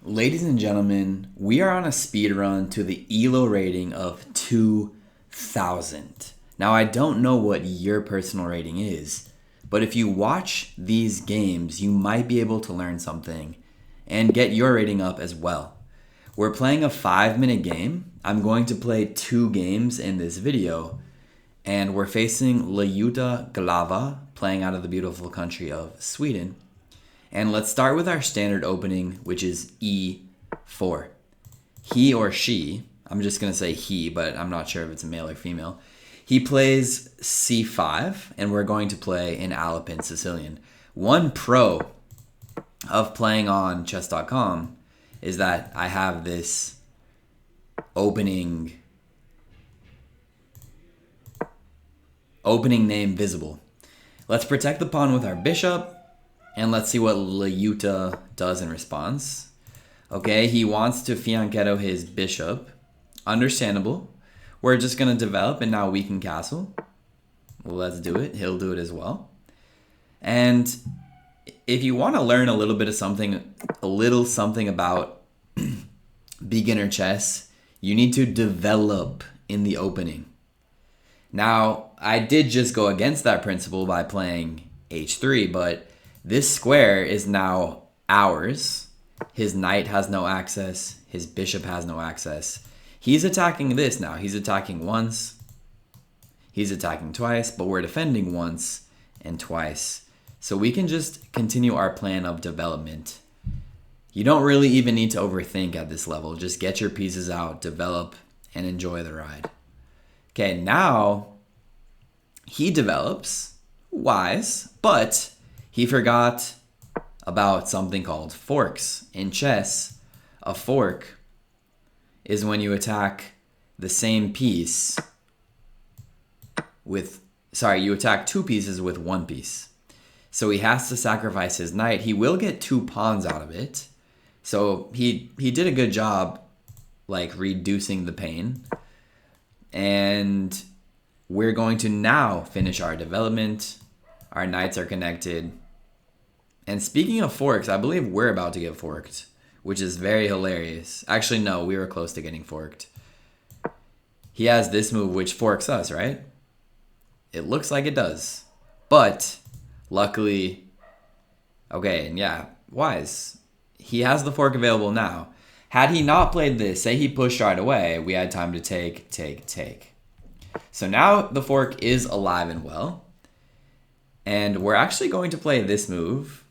Ladies and gentlemen, we are on a speed run to the ELO rating of 2,000. Now, I don't know what your personal rating is, but if you watch these games, you might be able to learn something and get your rating up as well. We're playing a 5-minute game. I'm going to play 2 games in this video, and we're facing Ljuta Glava, playing out of the beautiful country of Sweden. And let's start with our standard opening, which is E4. He or she, I'm just going to say he, but I'm not sure if it's a male or female. He plays C5, and we're going to play in Alpine Sicilian. One pro of playing on chess.com is that I have this opening name visible. Let's protect the pawn with our bishop. And let's see what Ljuta does in response. Okay, he wants to fianchetto his bishop. Understandable. We're just going to develop and now weaken castle. Well, let's do it. He'll do it as well. And if you want to learn a little bit of something, about beginner chess, you need to develop in the opening. Now, I did just go against that principle by playing h3, but this square is now ours. His knight has no access. His bishop has no access. He's attacking this now. He's attacking once. He's attacking twice, but we're defending once and twice. So we can just continue our plan of development. You don't really even need to overthink at this level. Just get your pieces out, develop, and enjoy the ride. Okay, now he develops. Wise, but he forgot about something called forks. In chess, a fork is when you attack the same piece with, you attack 2 pieces with 1 piece. So he has to sacrifice his knight. He will get 2 pawns out of it. So he did a good job, like, reducing the pain. And we're going to now finish our development. Our knights are connected. And speaking of forks, I believe we're about to get forked, which is very hilarious. Actually, no, we were close to getting forked. He has this move which forks us, right? It looks like it does. But, luckily, okay, and yeah, wise. He has the fork available now. Had he not played this, say he pushed right away, we had time to take. So now the fork is alive and well. And we're actually going to play this move.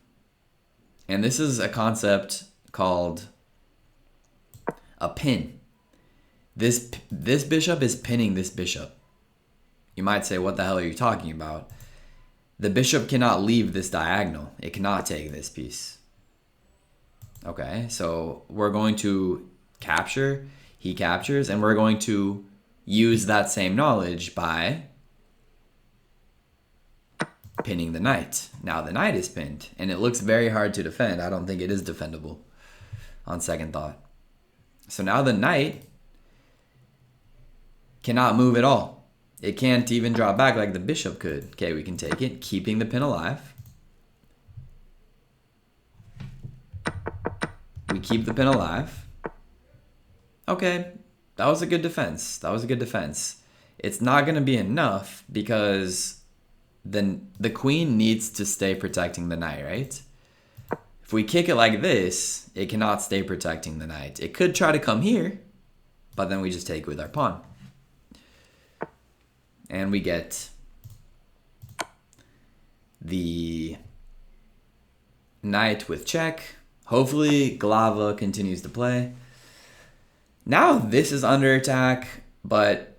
And this is a concept called a pin. This bishop is pinning this bishop. You might say, what the hell are you talking about? The bishop cannot leave this diagonal. It cannot take this piece. Okay, so we're going to capture. He captures, and we're going to use that same knowledge by pinning the knight. Now the knight is pinned, and it looks very hard to defend. I don't think it is defendable on second thought. So now the knight cannot move at all. It can't even drop back like the bishop could. Okay, we can take it, keeping the pin alive. We keep the pin alive. Okay, that was a good defense. It's not going to be enough because then the queen needs to stay protecting the knight, right? If we kick it like this, it cannot stay protecting the knight. It could try to come here, but then we just take it with our pawn. And we get the knight with check. Hopefully, Glava continues to play. Now this is under attack, but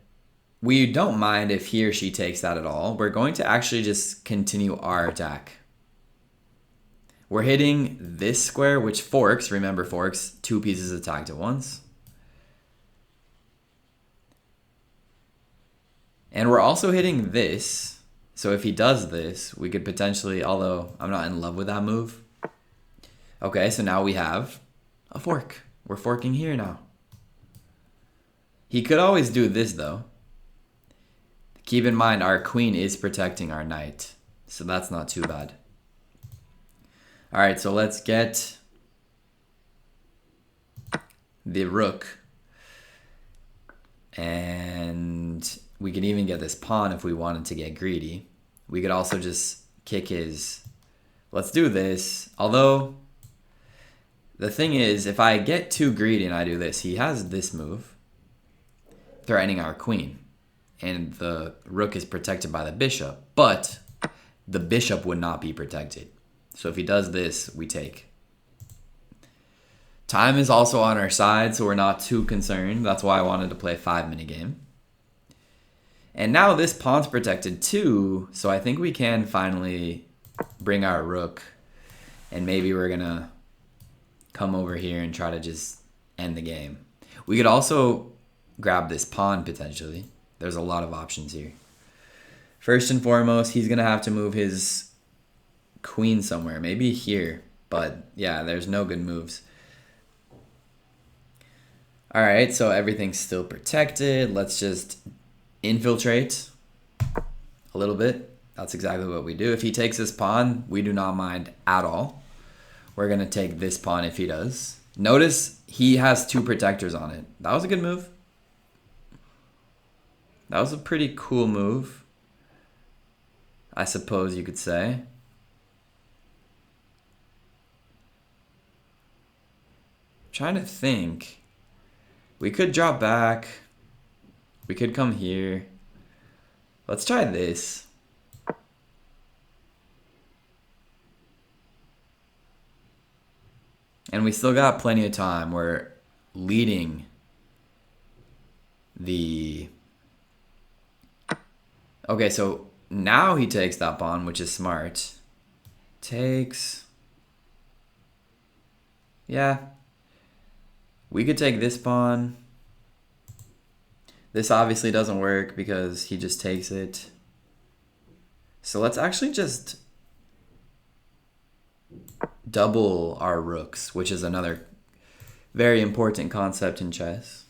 we don't mind if he or she takes that at all. We're going to actually just continue our attack. We're hitting this square, which forks. Remember, forks, 2 pieces attacked at once. And we're also hitting this. So if he does this, we could potentially, although I'm not in love with that move. Okay, so now we have a fork. We're forking here now. He could always do this, though. Keep in mind, our queen is protecting our knight, so that's not too bad. All right, so let's get the rook. And we could even get this pawn if we wanted to get greedy. We could also just kick his... Let's do this. Although, the thing is, if I get too greedy and I do this, he has this move, threatening our queen. And the rook is protected by the bishop. But the bishop would not be protected. So if he does this, we take. Time is also on our side, so we're not too concerned. That's why I wanted to play a 5-minute game. And now this pawn's protected too, so I think we can finally bring our rook. And maybe we're going to come over here and try to just end the game. We could also grab this pawn potentially. There's a lot of options here. First and foremost, he's going to have to move his queen somewhere. Maybe here. But yeah, there's no good moves. Alright, so everything's still protected. Let's just infiltrate a little bit. That's exactly what we do. If he takes this pawn, we do not mind at all. We're going to take this pawn if he does. Notice he has 2 protectors on it. That was a good move. That was a pretty cool move, I suppose you could say. Trying to think. We could drop back. We could come here. Let's try this. And we still got plenty of time. We're leading the... Okay, so now he takes that pawn, which is smart. Takes... Yeah. We could take this pawn. This obviously doesn't work because he just takes it. So let's actually just double our rooks, which is another very important concept in chess.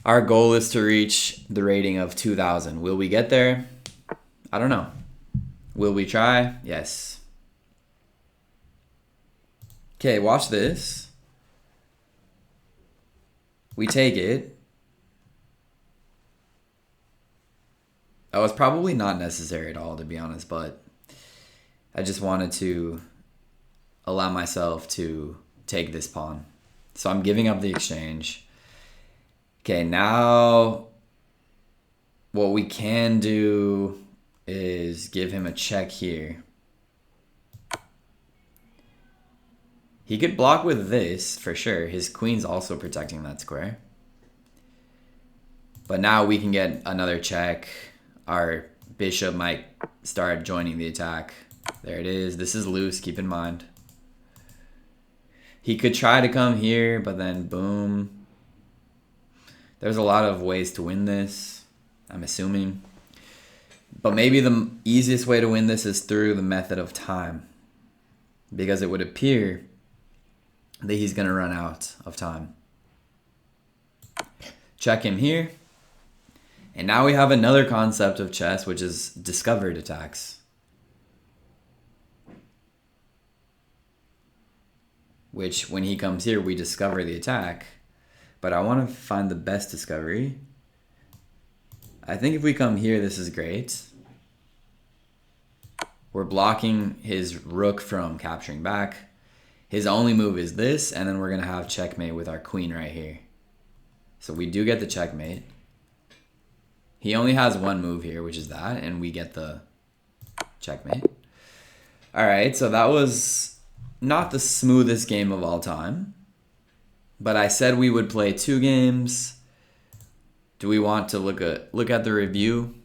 Our goal is to reach the rating of 2000. Will we get there? I don't know. Will we try? Yes. Okay, watch this. We take it. That was probably not necessary at all, to be honest, but I just wanted to allow myself to take this pawn. So I'm giving up the exchange. Okay, now what we can do is give him a check here. He could block with this, for sure. His queen's also protecting that square. But now we can get another check. Our bishop might start joining the attack. There it is. This is loose, keep in mind. He could try to come here, but then boom. There's a lot of ways to win this, I'm assuming. But maybe the easiest way to win this is through the method of time. Because it would appear that he's going to run out of time. Check him here. And now we have another concept of chess, which is discovered attacks. Which, when he comes here, we discover the attack. But I want to find the best discovery. I think if we come here, this is great. We're blocking his rook from capturing back. His only move is this, and then we're going to have checkmate with our queen right here. So we do get the checkmate. He only has one move here, which is that, and we get the checkmate. Alright, so that was not the smoothest game of all time. But I said we would play 2 games. Do we want to look at the review?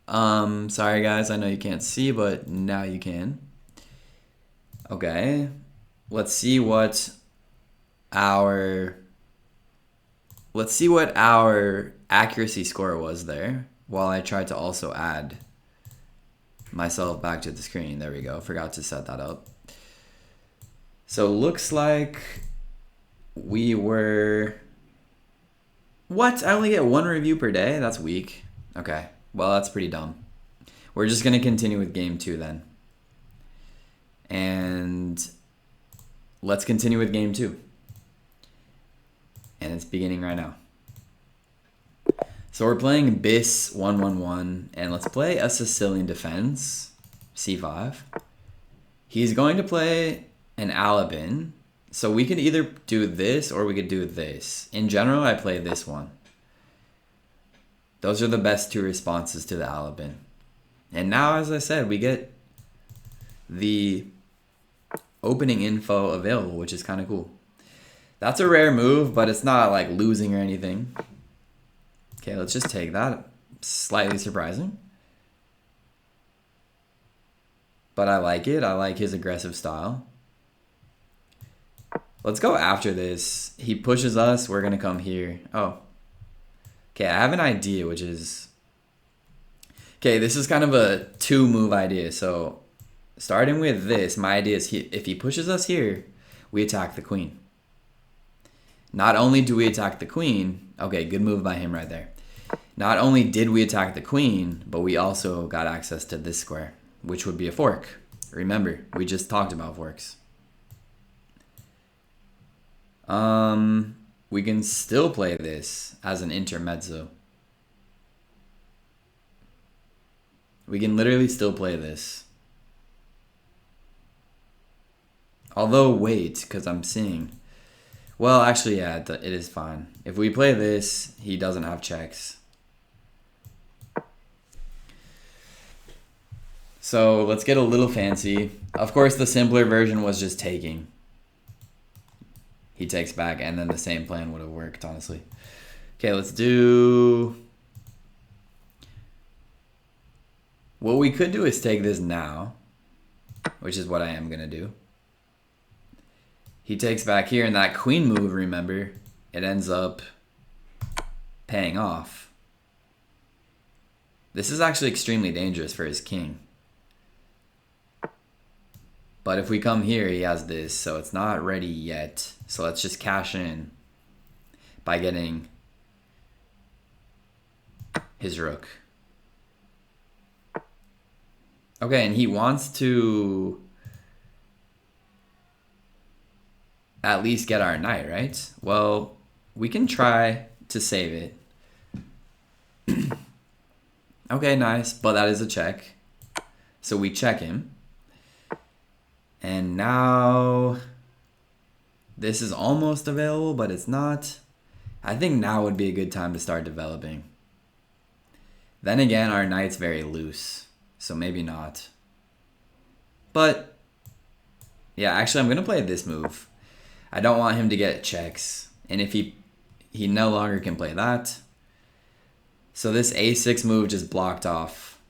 Sorry guys, I know you can't see, but now you can. Okay, let's see what our accuracy score was there, while I tried to also add myself back to the screen. There we go, forgot to set that up. So looks like we were... What? I only get 1 review per day? That's weak. Okay, well that's pretty dumb. We're just going to continue with game 2 then. And let's continue with game 2. And it's beginning right now. So we're playing Bis 111, and let's play a Sicilian defense, c5. He's going to play an Alabin, so we could either do this or we could do this. In general, I play this one. Those are the best 2 responses to the Alabin. And now, as I said, we get the opening info available, which is kind of cool. That's a rare move, but it's not like losing or anything. Okay, let's just take that. Slightly surprising. But I like it. I like his aggressive style. Let's go after this. He pushes us. We're going to come here. Oh. Okay, I have an idea, which is... Okay, this is kind of a 2-move idea. So, starting with this, my idea is if he pushes us here, we attack the queen. Not only do we attack the queen... Okay, good move by him right there. Not only did we attack the queen, but we also got access to this square, which would be a fork. Remember, we just talked about forks. We can still play this as an intermezzo. We can literally still play this. Although, wait, because I'm seeing... Well, actually, yeah, it is fine. If we play this, he doesn't have checks. So let's get a little fancy. Of course, the simpler version was just taking. He takes back, and then the same plan would have worked, honestly. Okay, let's do... What we could do is take this now, which is what I am going to do. He takes back here, and that queen move, remember, it ends up paying off. This is actually extremely dangerous for his king. But if we come here, he has this, so it's not ready yet. So let's just cash in by getting his rook. Okay, and he wants to at least get our knight, right? Well, we can try to save it. Okay, nice, but that is a check. So we check him. And now this is almost available, but it's not. I think now would be a good time to start developing. Then again, our knight's very loose, so maybe not. But yeah, actually I'm going to play this move. I don't want him to get checks. And if he no longer can play that. So this a6 move just blocked off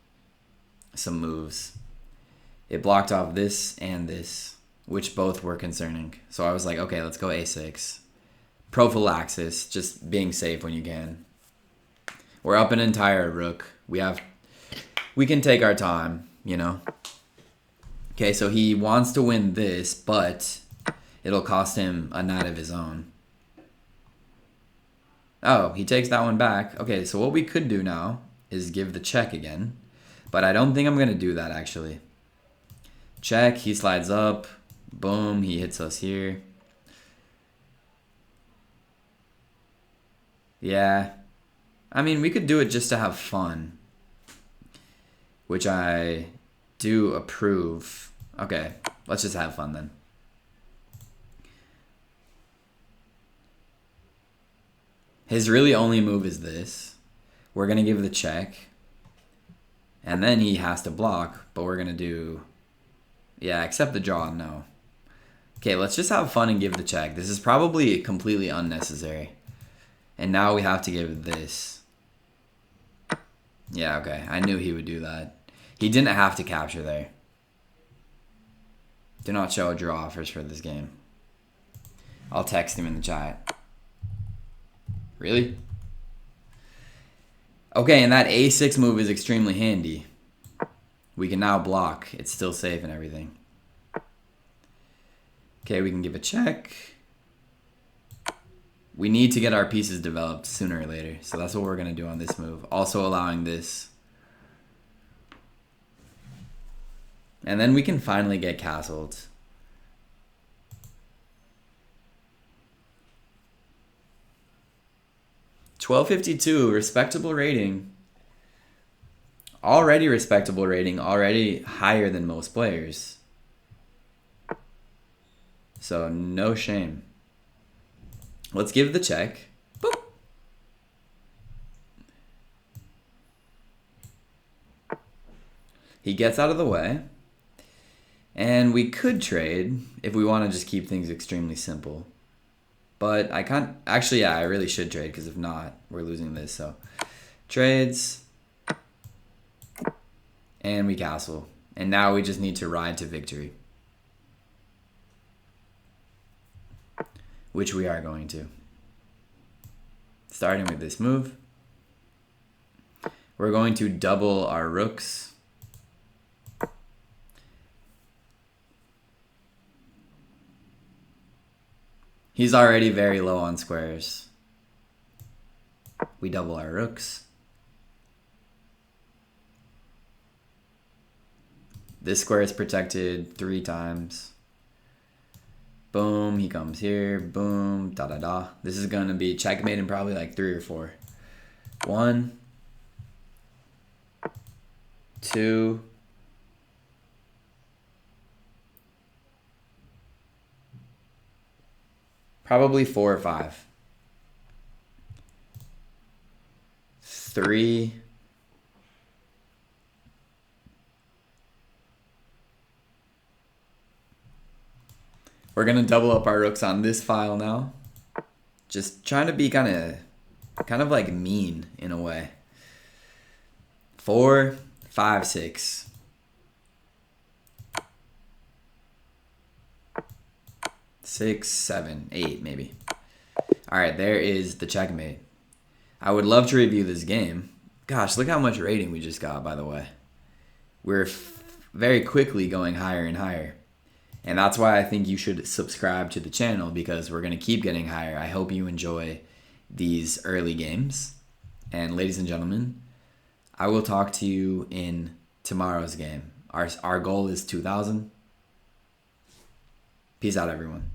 some moves. It blocked off this and this, which both were concerning. So I was like, okay, let's go a6. Prophylaxis, just being safe when you can. We're up an entire rook. We can take our time, you know. Okay, so he wants to win this, but it'll cost him a knight of his own. Oh, he takes that one back. Okay, so what we could do now is give the check again. But I don't think I'm going to do that, actually. Check, he slides up. Boom, he hits us here. Yeah. I mean, we could do it just to have fun. Which I do approve. Okay, let's just have fun then. His really only move is this. We're going to give the check. And then he has to block, but we're going to do... Yeah, accept the draw, no. Okay, let's just have fun and give the check. This is probably completely unnecessary. And now we have to give this. Yeah, okay. I knew he would do that. He didn't have to capture there. Do not show draw offers for this game. I'll text him in the chat. Really? Okay, and that a6 move is extremely handy. We can now block. It's still safe and everything. Okay, we can give a check. We need to get our pieces developed sooner or later. So that's what we're going to do on this move. Also allowing this. And then we can finally get castled. 1252, respectable rating. Already respectable rating, already higher than most players. So no shame. Let's give the check. Boop. He gets out of the way. And we could trade if we want to just keep things extremely simple. But I can't. Actually, yeah, I really should trade because if not, we're losing this. So trades. And we castle. And now we just need to ride to victory. Which we are going to. Starting with this move. We're going to double our rooks. He's already very low on squares. We double our rooks. This square is protected 3 times. Boom, he comes here. Boom, da-da-da. This is going to be checkmate in probably like 3 or 4. 1, 2, probably 4 or 5. 3. We're going to double up our rooks on this file now. Just trying to be kind of like mean in a way. 4, 5, 6. 6, 7, 8 maybe. All right, there is the checkmate. I would love to review this game. Gosh, look how much rating we just got, by the way. We're very quickly going higher and higher. And that's why I think you should subscribe to the channel, because we're going to keep getting higher. I hope you enjoy these early games. And ladies and gentlemen, I will talk to you in tomorrow's game. Our goal is 2,000. Peace out, everyone.